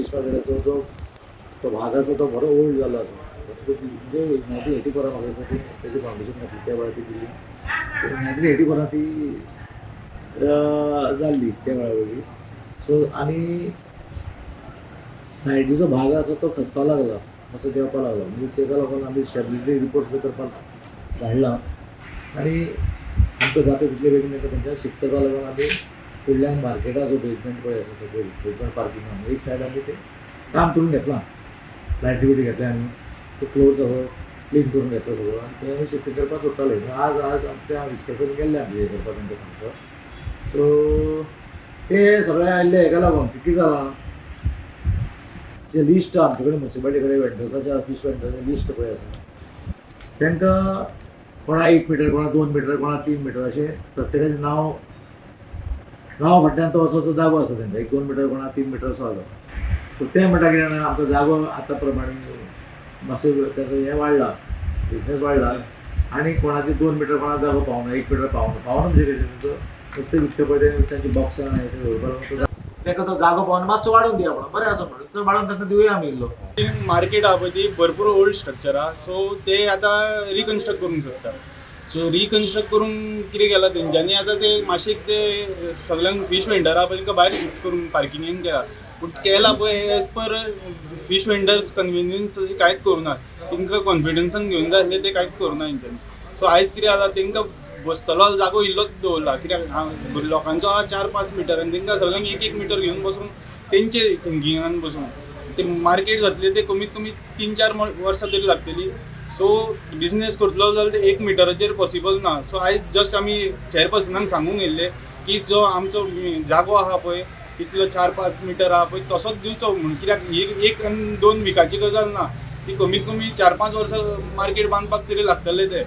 Fish मार्केटाचो जो तो भाग आसा तो बरो ओल्ड जाल्लो आसा. म्हणजे 1984 म्हाका दिसता ती तेजी फावंडेशन घातली त्या वेळार ती दिल्ली. 1984 ती जाल्ली त्या वेळा वयली. सो आनी सायडीचो भाग आसा तो खचपाक लागला, मातसो देंवपाक लागला. म्हणजे तेका लागून आमी स्टॅबिलिटी रिपोर्ट्स बी करपाक धाडला आनी आमकां जाता तितले बेगीन तांकां थंयच्यान शिकतका लागून आमी फुडल्यान मार्केटाचो बेजमेंट पळय आसा सकयल बेजमेंट पार्किंगान एक सायड आमी ते काम करून घेतलां. लायटी बिटी घेतले आमी तो फ्लोर सगळो क्लीन करून घेतलो सगळो आनी ते आमी शिफ्ट करपाक सोदताले. आज ते हांव इन्स्पेक्टर गेल्ले आमचे हे करपाक तांकां सांगपाक. सो ते सगळे आयिल्ले हेका लागून कितें जालां जे लिस्ट आमचे कडेन म्युनिसिपालिटी कडेन वेंडर्साच्या फीश वेंडर्साचें लिस्ट पळय आसा तांकां कोणा 1 मिटर कोणा 2 मिटर कोणा 3 मिटर अशें प्रत्येकाचें नांव फाटल्यान तो असो जागो आसा तांकां 1-2 मिटर कोणा 3 मिटर असो आसा. सो ते म्हणटा कितें जाणां आमकां जागो आतां प्रमाणे मातसो ताचो हें वाडला, बिजनेस वाडला आनी कोणाचे 2 मिटर कोणा जागो पावना 1 मिटर पावना म्हणजे कितें नुस्तें विकता पळय ते तांची बॉक्सां तांकां तो जागो पावना मातसो वाडोवन दिया म्हणून बरें आसा म्हणून चड वाडोवन तांकां दिवया आमी इल्लो. मार्केट आहा पळय ती भरपूर ओल्ड स्ट्रक्चर आहा. सो ते आतां रिकन्स्ट्रक्ट करूंक सोदता. सो रिकन्स्ट्रक्ट करून कितें केलां तेंच्यांनी आतां ते मातशें ते सगळ्यांक फीश वेंडर आहा पळय तांकां भायर शिफ्ट करून पार्किंगेन केला. पूण केला पळय एज पर फीश वेंडर्स कन्विनियन्स तशें कांयच करूना. तांकां कॉन्फिडन्सान घेवन जाय आसलें तें कांयच करूना तेंच्यांनी. सो आयज कितें जाता तांकां बसतलो जागो इल्लोच दवरला. कित्याक लोकांचो आहा 4-5 मिटर आनी तांकां सगळ्यांक 1-1 मिटर घेवन बसून तेंचे थिंकिंगान बसून ते मार्केट जातलें ते कमीत कमी 3-4 वर्सां तरी लागतली. सो बिजनेस करतलो जाल्यार ते 1 मिटराचेर पॉसिबल ना. सो आयज जस्ट आमी चेअरपर्सनाक सांगूंक येयल्ले की जो आमचो जागो आहा पळय तितलो 4-5 मिटर आहा पळय तसोच दिवचो म्हणून. कित्याक 1-2 विकाची गजाल ना ती कमीत कमी 4-5 वर्सां मार्केट बांदपाक तरी लागतले ते.